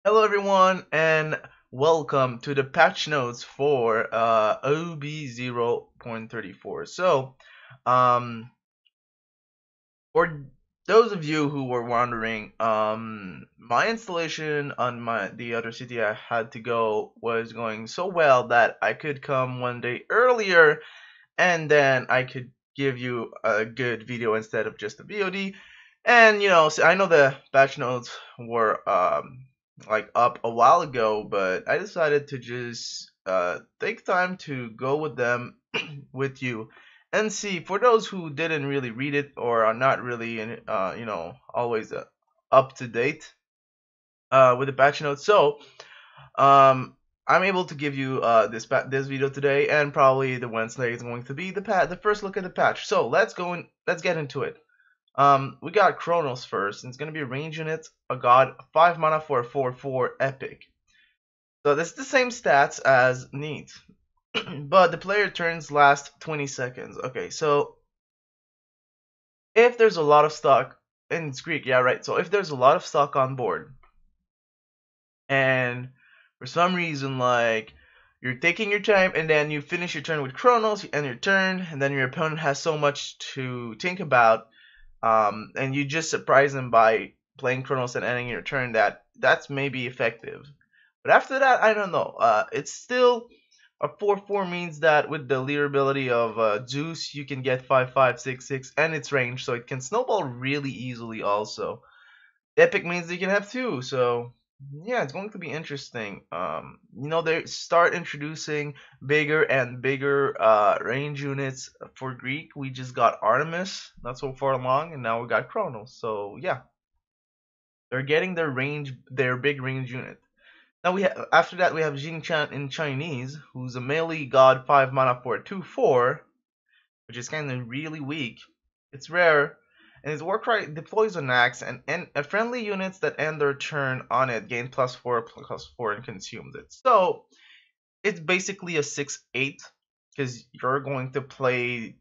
Hello everyone and welcome to the patch notes for OB0.34. Um, for those of you who were wondering, my installation on the other city I had to go was going so well that I could come one day earlier and then I could give you a good video instead of just a VOD. And so I know the patch notes were like up a while ago, but I decided to just take time to go with them with you and see for those who didn't really read it or are not really always up to date with the patch notes. Um, I'm able to give you this video today, and probably the Wednesday is going to be the first look at the patch. So let's get into it. We got Chronos first, and it's gonna be a range unit, a god, 5 mana for a 4/4 epic. So this is the same stats as Neat, but the player turns last 20 seconds. Okay, so if there's a lot of stock, and it's Greek, yeah, right. So if there's a lot of stock on board, and for some reason, like you're taking your time, and then you finish your turn with Chronos, you end your turn, and then your opponent has so much to think about, and you just surprise them by playing Chronos and ending your turn, that's maybe effective. But after that, I don't know. It's still a 4/4 means that with the leader ability of Zeus, you can get 5/5, 6/6, and its range, so it can snowball really easily. Also, Epic means you can have two, so yeah, it's going to be interesting. They start introducing bigger and bigger range units for Greek. We just got Artemis not so far along, and now we got Chronos. So yeah, they're getting their big range unit. Now after that we have Jing Chan in Chinese, who's a melee god 5 mana for a 2/4, which is kind of really weak. It's rare, and its Warcry deploys on Axe, and friendly units that end their turn on it gain +4/+4 and consumes it. So it's basically a 6/8 because you're going to play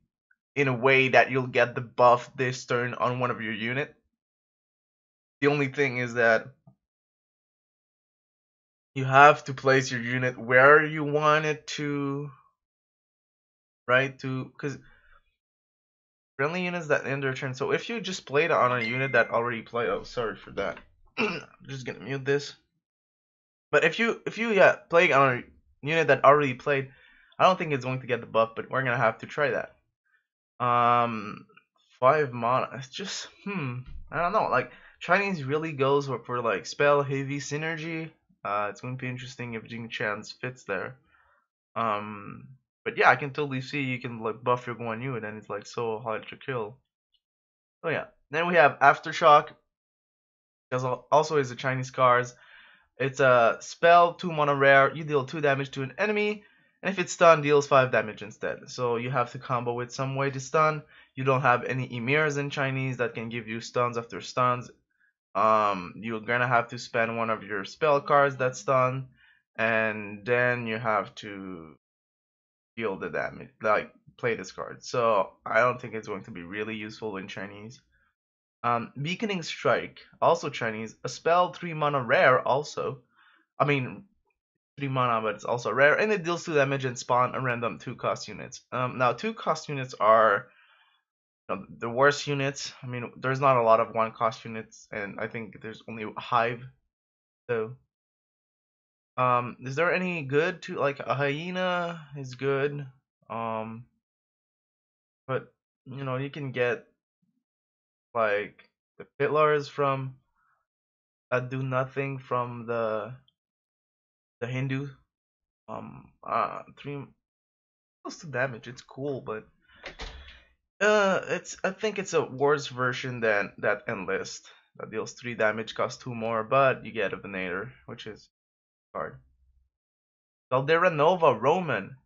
in a way that you'll get the buff this turn on one of your unit. The only thing is that you have to place your unit where you want it to, right? Because friendly units that end their turn. So if you just played on a unit that already played, oh, sorry for that. I'm just gonna mute this. But if you yeah play on a unit that already played, I don't think it's going to get the buff, but we're gonna have to try that. Um, 5 mana. It's just I don't know. Like Chinese really goes for like spell heavy synergy. It's going to be interesting if Jing Chan's fits there. Um, but yeah, I can totally see you can like buff your Guan Yu, and then it's like so hard to kill. Oh yeah. Then we have Aftershock. Because also is a Chinese cards. It's a spell, 2 mana rare. You deal 2 damage to an enemy, and if it's stunned, deals 5 damage instead. So you have to combo with some way to stun. You don't have any emirs in Chinese that can give you stuns after stuns. You're gonna have to spend one of your spell cards that stun, and then you have to deal the damage, like play this card. So I don't think it's going to be really useful in Chinese. Beaconing Strike, also Chinese, a spell 3 mana rare also. I mean 3 mana, but it's also rare, and it deals 2 damage and spawn a random 2 cost units. Now 2 cost units are the worst units. I mean, there's not a lot of 1 cost units, and I think there's only Hive. So, is there any good to like a hyena is good. Um, but you can get like the Pitlars from that do nothing from the Hindu. 3 close to damage. It's cool, but I think it's a worse version than that Enlist that deals 3 damage, costs 2 more, but you get a Venator, which is hard. Caldera Nova Roman.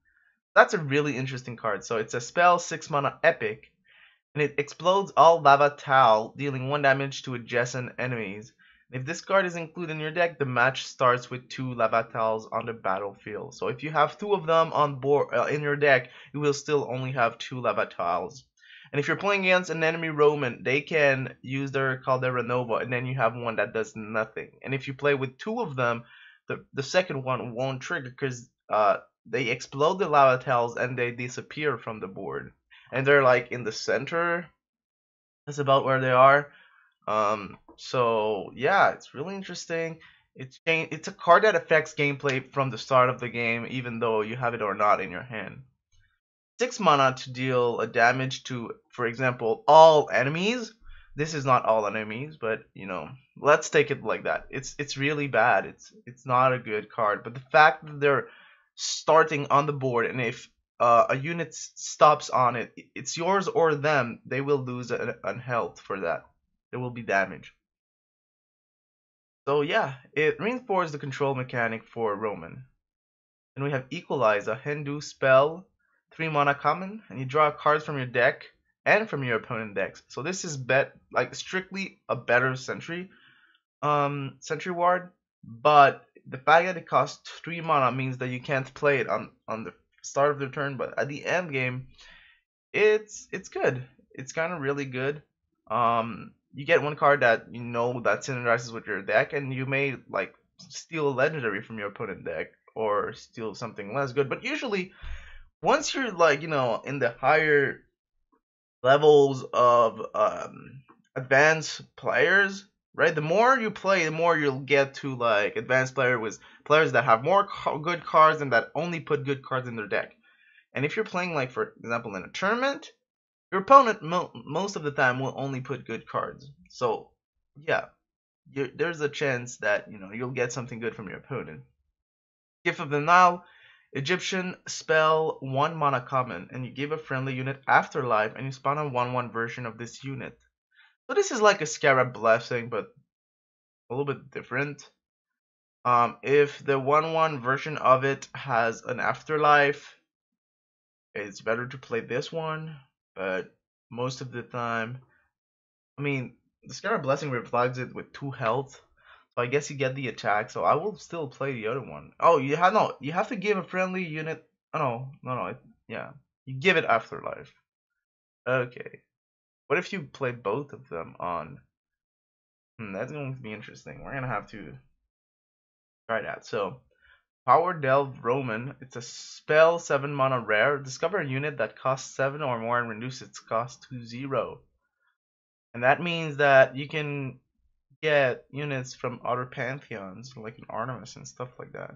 That's a really interesting card. So it's a spell, 6 mana epic, and it explodes all lava tau, dealing 1 damage to adjacent enemies. If this card is included in your deck, the match starts with 2 lava towels on the battlefield. So if you have 2 of them on board in your deck, you will still only have 2 lava towels. And if you're playing against an enemy Roman, they can use their Caldera Nova, and then you have one that does nothing. And if you play with two of them, the second one won't trigger because they explode the lava tiles and they disappear from the board. And they're like in the center. That's about where they are. So yeah, it's really interesting. It's a card that affects gameplay from the start of the game, even though you have it or not in your hand. 6 mana to deal a damage to, for example, all enemies. This is not all enemies, but let's take it like that. It's really bad. It's not a good card. But the fact that they're starting on the board, and if a unit stops on it, it's yours or them. They will lose an health for that. There will be damage. So yeah, it reinforces the control mechanic for Roman. And we have Equalize, a Hindu spell, 3 mana common, and you draw cards from your deck and from your opponent decks. So this is like strictly a better Sentry Ward, but the fact that it costs 3 mana means that you can't play it on the start of the turn, but at the end game, it's good. It's kind of really good. You get one card that that synergizes with your deck, and you may like steal a legendary from your opponent deck or steal something less good. But usually, once you're like in the higher levels of advanced players, right? The more you play, the more you'll get to like advanced players that have more good cards and that only put good cards in their deck. And if you're playing like for example in a tournament, your opponent most of the time will only put good cards. So yeah, there's a chance that you'll get something good from your opponent. Gift of the Nile, Egyptian spell, 1 mana common, and you give a friendly unit Afterlife, and you spawn a 1/1 version of this unit. So this is like a Scarab Blessing, but a little bit different. If the 1/1 version of it has an Afterlife, it's better to play this one, but most of the time, I mean, the Scarab Blessing reflects it with 2 health, so I guess you get the attack. So I will still play the other one. Oh, you have to give a friendly unit. Oh, no, yeah, you give it Afterlife. Okay. What if you play both of them on? That's going to be interesting. We're gonna have to try that. So, Power Delve Roman. It's a spell, 7 mana rare. Discover a unit that costs 7 or more and reduce its cost to 0. And that means that you can get units from other pantheons, like an Artemis and stuff like that.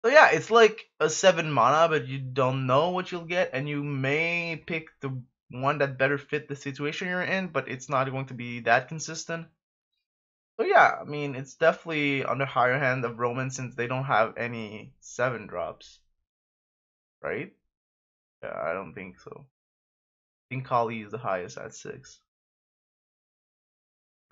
So yeah, it's like a 7 mana, but you don't know what you'll get, and you may pick the one that better fit the situation you're in, but it's not going to be that consistent. So yeah, I mean, it's definitely on the higher hand of Roman since they don't have any 7 drops, right? Yeah, I don't think so. I think Kali is the highest at 6.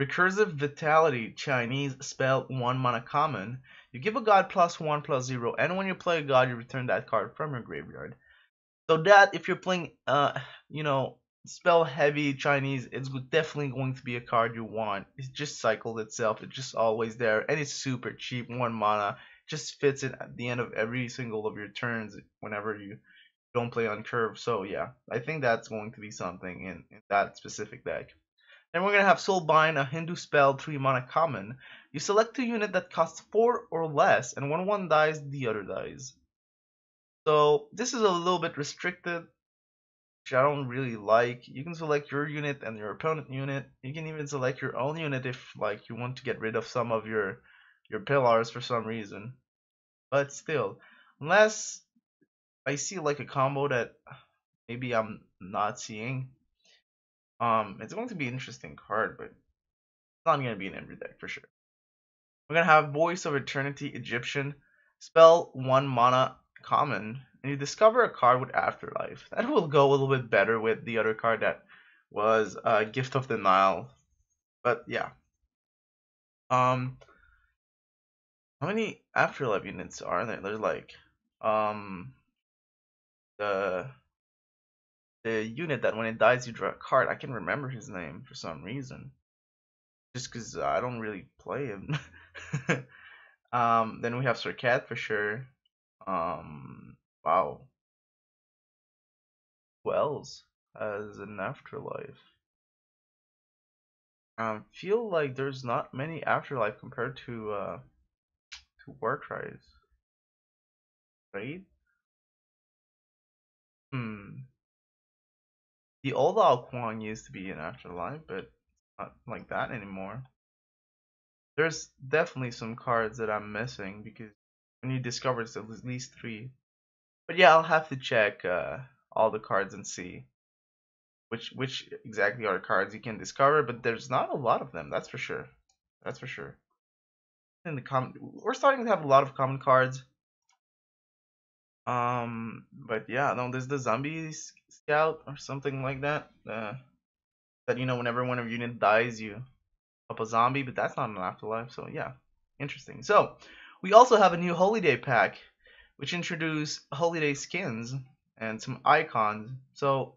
Recursive Vitality, Chinese spell, 1 mana common. You give a god +1/+0, and when you play a god, you return that card from your graveyard. So that if you're playing spell heavy Chinese, it's definitely going to be a card you want. It's just cycled itself, it's just always there, and it's super cheap, 1 mana. Just fits it at the end of every single of your turns whenever you don't play on curve. So yeah, I think that's going to be something in that specific deck. Then we're gonna have Soulbind, a Hindu spell, 3 mana common. You select a unit that costs 4 or less, and when one dies, the other dies. So this is a little bit restricted, which I don't really like. You can select your unit and your opponent unit. You can even select your own unit if like you want to get rid of some of your pillars for some reason. But still, unless I see like a combo that maybe I'm not seeing, it's going to be an interesting card, but it's not gonna be in every deck for sure. We're gonna have Voice of Eternity Egyptian. Spell, 1 mana common, and you discover a card with Afterlife. That will go a little bit better with the other card that was Gift of the Nile. But yeah. How many Afterlife units are there? There's like the unit that when it dies you draw a card. I can remember his name for some reason. Just because I don't really play him. Then we have Sir Cat for sure. Wow. Who else? as an afterlife. Feel like there's not many afterlife compared to Warcries, right? Hmm. The old Ao Kuang used to be an afterlife, but it's not like that anymore. There's definitely some cards that I'm missing because when you discover it's at least three. But yeah, I'll have to check all the cards and see which exactly are cards you can discover. But there's not a lot of them. That's for sure. That's for sure. In the we're starting to have a lot of common cards. But yeah, no, there's the zombie scout or something like that. That whenever one of your unit dies, you up a zombie, but that's not an afterlife. So yeah, interesting. So we also have a new holiday pack, which introduce holiday skins and some icons. So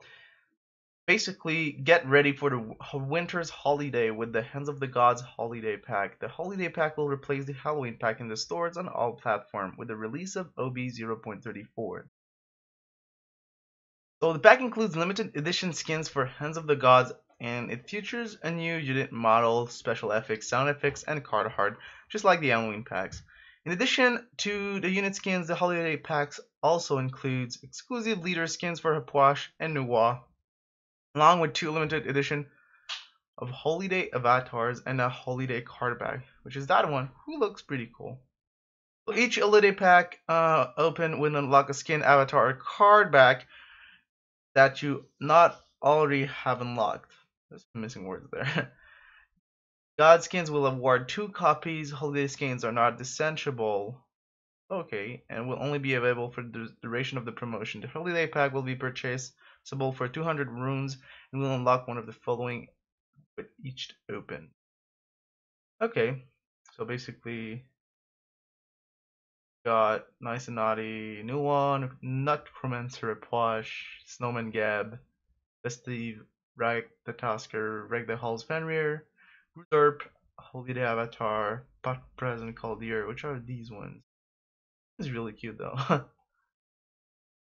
basically, get ready for the winter's holiday with the Hands of the Gods holiday pack. The holiday pack will replace the Halloween pack in the stores on all platforms with the release of OB0.34. So the pack includes limited edition skins for Hands of the Gods, and it features a new unit model, special effects, sound effects, and card art, just like the Halloween packs. In addition to the unit skins, the holiday packs also includes exclusive leader skins for Hapuash and Nuwa, along with two limited edition of holiday avatars and a holiday card bag, which is that one, who looks pretty cool. So each holiday pack open will unlock a skin avatar or card bag that you not already have unlocked. There's some missing words there. God skins will award 2 copies. Holiday skins are not dissensible. Okay, and will only be available for the duration of the promotion. The holiday pack will be purchasable for 200 runes and will unlock one of the following with each open. Okay, so basically got Nice and Naughty, New One, Nutcromancer, Plush, Snowman Gab, Festive, Rag the Tasker, Reg the Halls Fenrir, Usurp, Holiday Avatar, Pot Present Caldeer, which are these ones. This is really cute though.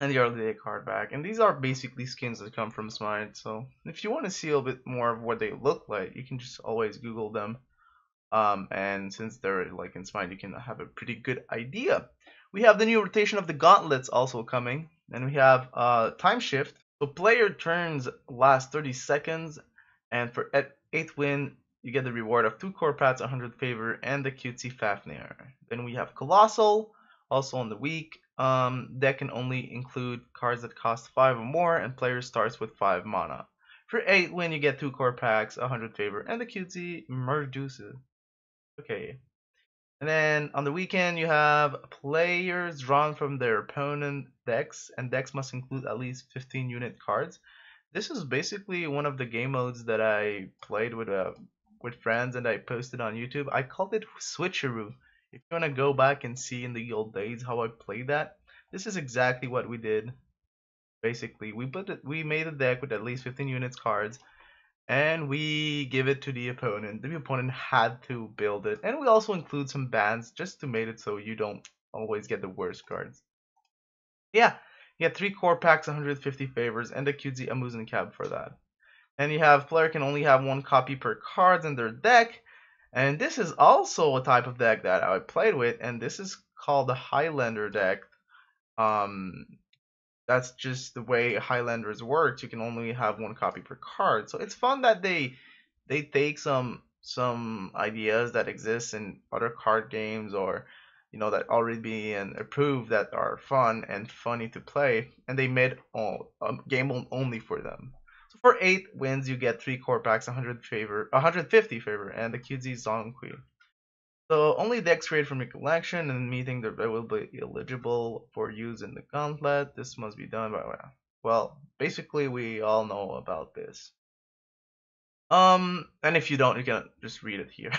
And the Holiday card back. And these are basically skins that come from Smite, so if you want to see a bit more of what they look like, you can just always Google them. And since they're like in Smite, you can have a pretty good idea. We have the new rotation of the gauntlets also coming, and we have time shift. So player turns last 30 seconds, and for 8th win, you get the reward of 2 core pats, 100 favor, and the cutesy Fafnir. Then we have Colossal, also on the week. That can only include cards that cost 5 or more, and player starts with 5 mana. For 8th win, you get 2 core packs, 100 favor, and the cutesy Merdusa. Okay. And then on the weekend, you have players drawn from their opponent decks, and decks must include at least 15 unit cards. This is basically one of the game modes that I played with friends and I posted on YouTube. I called it Switcheroo. If you want to go back and see in the old days how I played that, this is exactly what we did. Basically, we made a deck with at least 15 units cards, and we give it to the opponent. The opponent had to build it, and we also include some bans just to make it so you don't always get the worst cards. Yeah, you get 3 core packs, 150 favors, and a cutesy Amusen Cab for that. And you have player can only have 1 copy per card in their deck, and this is also a type of deck that I played with, and this is called the Highlander deck. Um, that's just the way Highlanders works. You can only have 1 copy per card. So it's fun that they take some ideas that exist in other card games or that already being approved that are fun and funny to play, and they made a game only for them. So for 8 wins, you get 3 core packs, 100 favor, 150 favor, and the cutesy Song Queen. So only decks created from your collection and meeting that will be eligible for use in the gauntlet. This must be done by well, basically we all know about this. And if you don't, you can just read it here.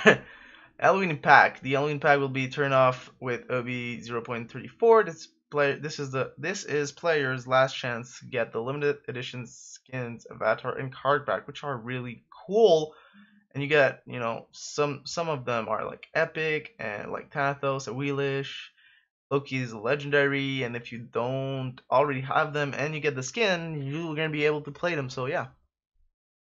Halloween pack. The Halloween pack will be turned off with OB0.34. This is players' last chance to get the limited edition skins, avatar, and card back, which are really cool. And you get, some of them are like epic and like Thanatos, Awelish, Loki is legendary, and if you don't already have them and you get the skin, you're gonna be able to play them. So yeah.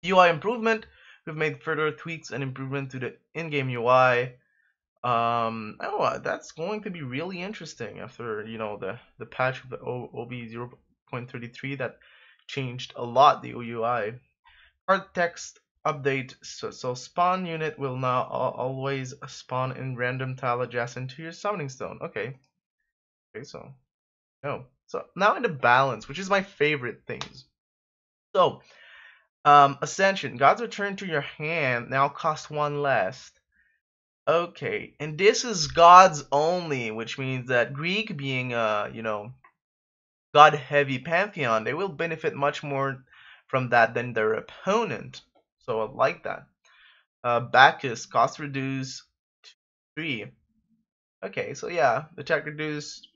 UI improvement. We've made further tweaks and improvement to the in-game UI. That's going to be really interesting after the patch of the OB0.33 that changed a lot the UI. Card text update. So spawn unit will now always spawn in random tile adjacent to your summoning stone. Okay. Okay. So no. So now into balance, which is my favorite things. So Ascension. God's Return to your hand now cost one less. Okay, and this is gods only, which means that Greek being god heavy pantheon, they will benefit much more from that than their opponent. So I like that. Bacchus, cost reduce 3. Okay, so yeah, attack reduce.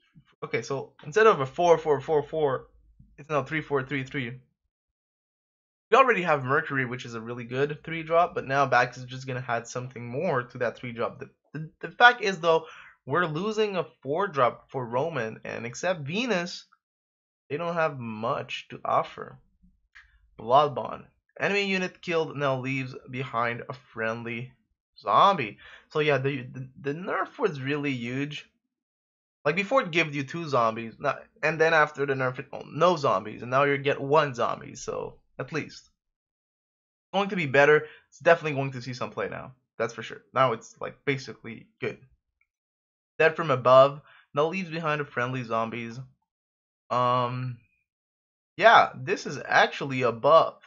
Okay, so instead of a 4-4-4-4, it's now 3-4-3-3. We already have Mercury, which is a really good 3-drop, but now Bacchus is just gonna add something more to that 3-drop. The fact is though, we're losing a 4-drop for Roman, and except Venus, they don't have much to offer. Blood Bond. Enemy unit killed now leaves behind a friendly zombie. So yeah, the nerf was really huge. Like before it gave you 2 zombies, and then after the nerf, no zombies, and now you get 1 zombie. So at least going to be better. It's definitely going to see some play now. That's for sure. Now it's like basically good. Dead from above now leaves behind a friendly zombies. Yeah, this is actually a buff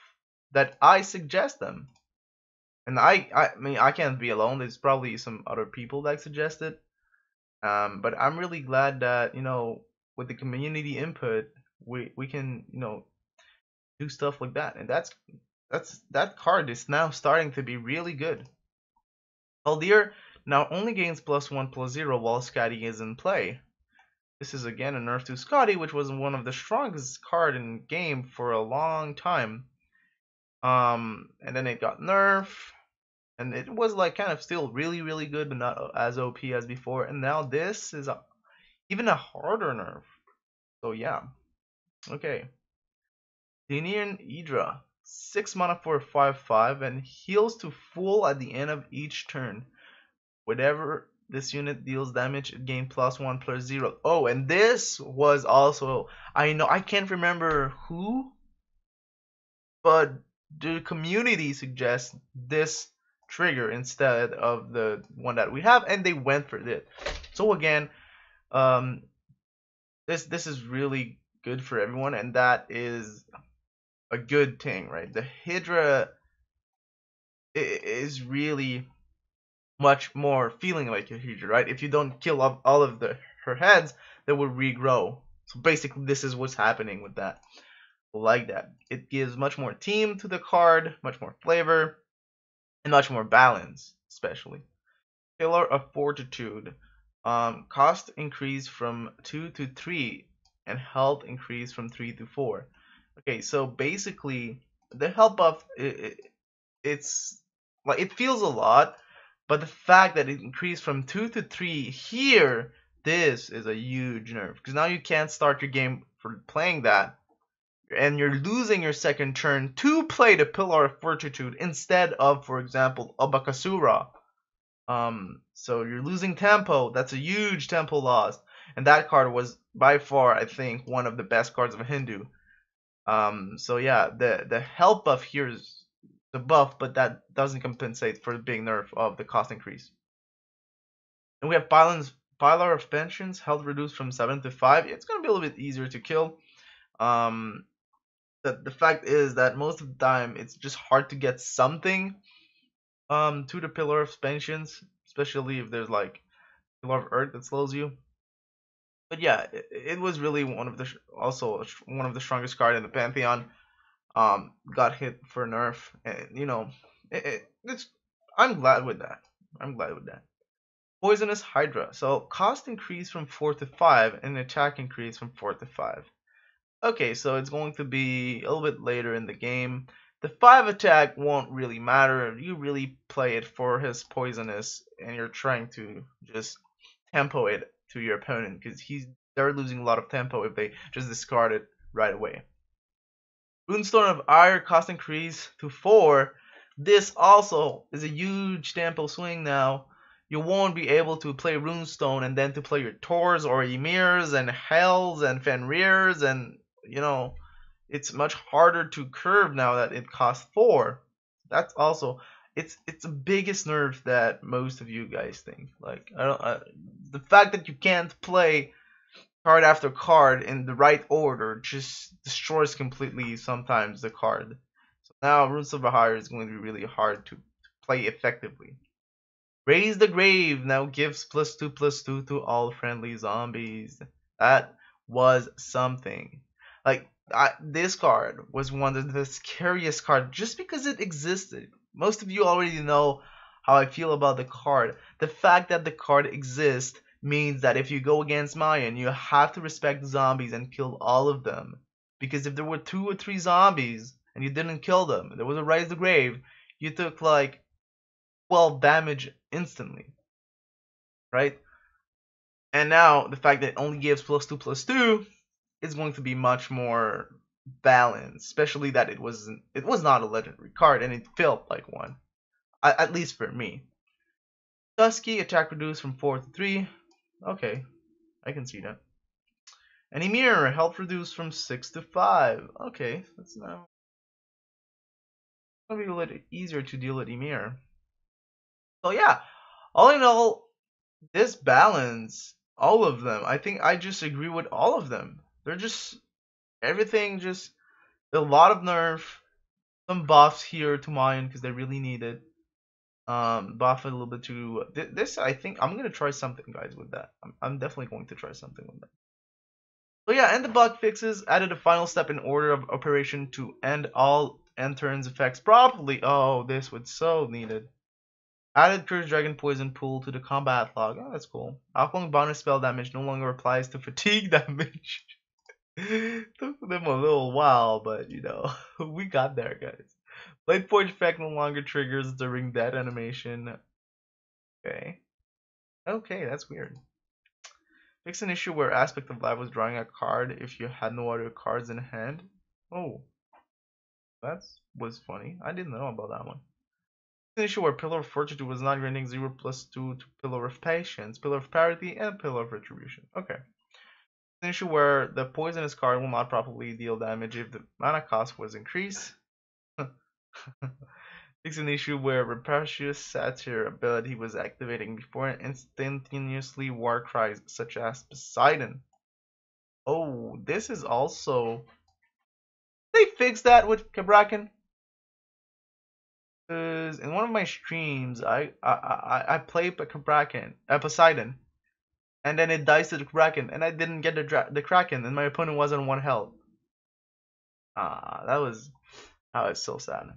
that I suggest them. And I mean I can't be alone. There's probably some other people that suggest it. But I'm really glad that with the community input we can do stuff like that. And that card is now starting to be really good. Haldir now only gains +1/+0 while Scotty is in play. This is again a nerf to Scotty, which was one of the strongest card in game for a long time. And then it got nerf, and it was like kind of still really really good, but not as OP as before. And now this is even a harder nerf. So yeah, okay. Dinian Idra, 6 mana for a 5/5 and heals to full at the end of each turn. Whenever this unit deals damage, it gains +1/+0. Oh, and this was also, I know I can't remember who, but the community suggests this trigger instead of the one that we have, and they went for it. So again, um, this is really good for everyone, and that is a good thing, right? The Hydra is really much more feeling like a Hydra, right? If you don't kill all of her heads, they will regrow. So basically, this is what's happening with that. Like that, it gives much more team to the card, much more flavor, and much more balance, especially. Pillar of Fortitude. Cost increase from 2 to 3, and health increase from 3 to 4. Okay, so basically, the health buff, it's like it feels a lot, but the fact that it increased from 2 to 3 here, this is a huge nerf. Because now you can't start your game for playing that. And you're losing your second turn to play the Pillar of Fortitude instead of, for example, a Bakasura. So you're losing tempo. That's a huge tempo loss. And that card was by far, I think, one of the best cards of a Hindu. So yeah, the health buff here is the buff, but that doesn't compensate for the big nerf of the cost increase. And we have Pilar of Pensions, health reduced from 7 to 5. It's gonna be a little bit easier to kill. The fact is that most of the time it's just hard to get something to the Pillar of Pensions, especially if there's like Pillar of Earth that slows you. But yeah, it was really also one of the strongest card in the Pantheon. Got hit for nerf, and it's I'm glad with that. I'm glad with that. Poisonous Hydra. So cost increase from 4 to 5 and attack increase from 4 to 5. Okay, so it's going to be a little bit later in the game. The 5 attack won't really matter. You really play it for his poisonous, and you're trying to just tempo it to your opponent because they're losing a lot of tempo if they just discard it right away. Runestone of Ire cost increase to 4. This also is a huge tempo swing now. You won't be able to play Runestone and then to play your Tors or Ymirs and Hells and Fenrirs, and it's much harder to curve now that it costs 4. That's also it's the biggest nerf that most of you guys think. Like the fact that you can't play card after card in the right order just destroys completely sometimes the card. So now Runes of Bahar is going to be really hard to play effectively. Raise the Grave now gives +2/+2 to all friendly zombies. That was something. Like this card was one of the scariest cards just because it existed. Most of you already know how I feel about the card. The fact that the card exists means that if you go against Mayan, you have to respect the zombies and kill all of them. Because if there were 2 or 3 zombies and you didn't kill them, there was a Rise the Grave, you took like 12 damage instantly. Right? And now the fact that it only gives +2/+2 is going to be much more balanced, especially that it was not a legendary card and it felt like one. At least for me. Dusky attack reduced from 4 to 3. Okay, I can see that. And Ymir, health reduced from 6 to 5. Okay, that's now gonna be a little easier to deal with Ymir. So yeah, all in all, this balance, all of them, I think I just agree with all of them. They're just everything, just a lot of nerf, some buffs here to Mayan because they really need it. Buff a little bit to this. I think I'm gonna try something, guys, with that. I'm definitely going to try something with that. So yeah, and the bug fixes added a final step in order of operation to end all end turns effects properly. Oh, this was so needed. Added Cursed Dragon Poison Pool to the combat log. Oh, that's cool. Alkaline bonus spell damage no longer applies to fatigue damage. Took them a little while, but we got there, guys. Blade Forge effect no longer triggers during that animation. Okay. Okay, that's weird. Fix an issue where Aspect of Life was drawing a card if you had no other cards in hand. Oh. That was funny. I didn't know about that one. Fix an issue where Pillar of Fortitude was not granting 0/2 to Pillar of Patience, Pillar of Parity, and Pillar of Retribution. Okay. An issue where the poisonous card will not properly deal damage if the mana cost was increased. It's an issue where Rapacious Satyr ability was activating before instantaneously war cries such as Poseidon. Oh, this is also... They fixed that with Kabrakan? Because in one of my streams, I played Kabrakan, Poseidon, and then it dies to the Kraken, and I didn't get the Kraken, and my opponent was on 1 health. That was so sad.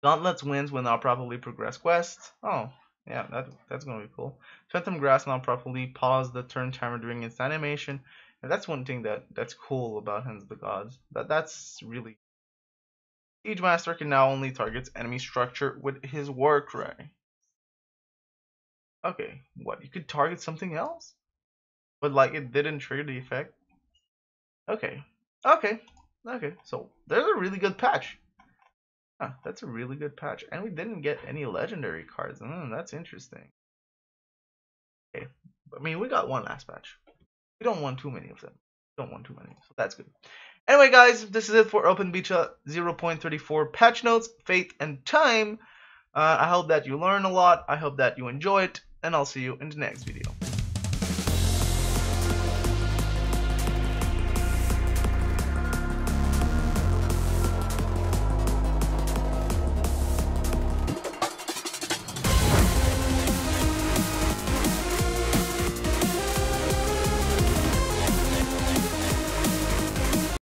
Gauntlets wins when not properly progress quests. Oh, yeah, that's gonna be cool. Phantom Grass not properly pause the turn timer during its animation. And that's one thing that's cool about Hands of the Gods. That's really... Siege Master can now only target enemy structure with his War Cry. Okay, what? You could target something else? But like it didn't trigger the effect? Okay. Okay. So there's a really good patch. That's a really good patch. And we didn't get any legendary cards. That's interesting. Okay. I mean, we got one last patch. We don't want too many of them. So that's good. Anyway, guys, this is it for Open Beta 0.34 patch notes, fate, and time. I hope that you learn a lot. I hope that you enjoy it. And I'll see you in the next video.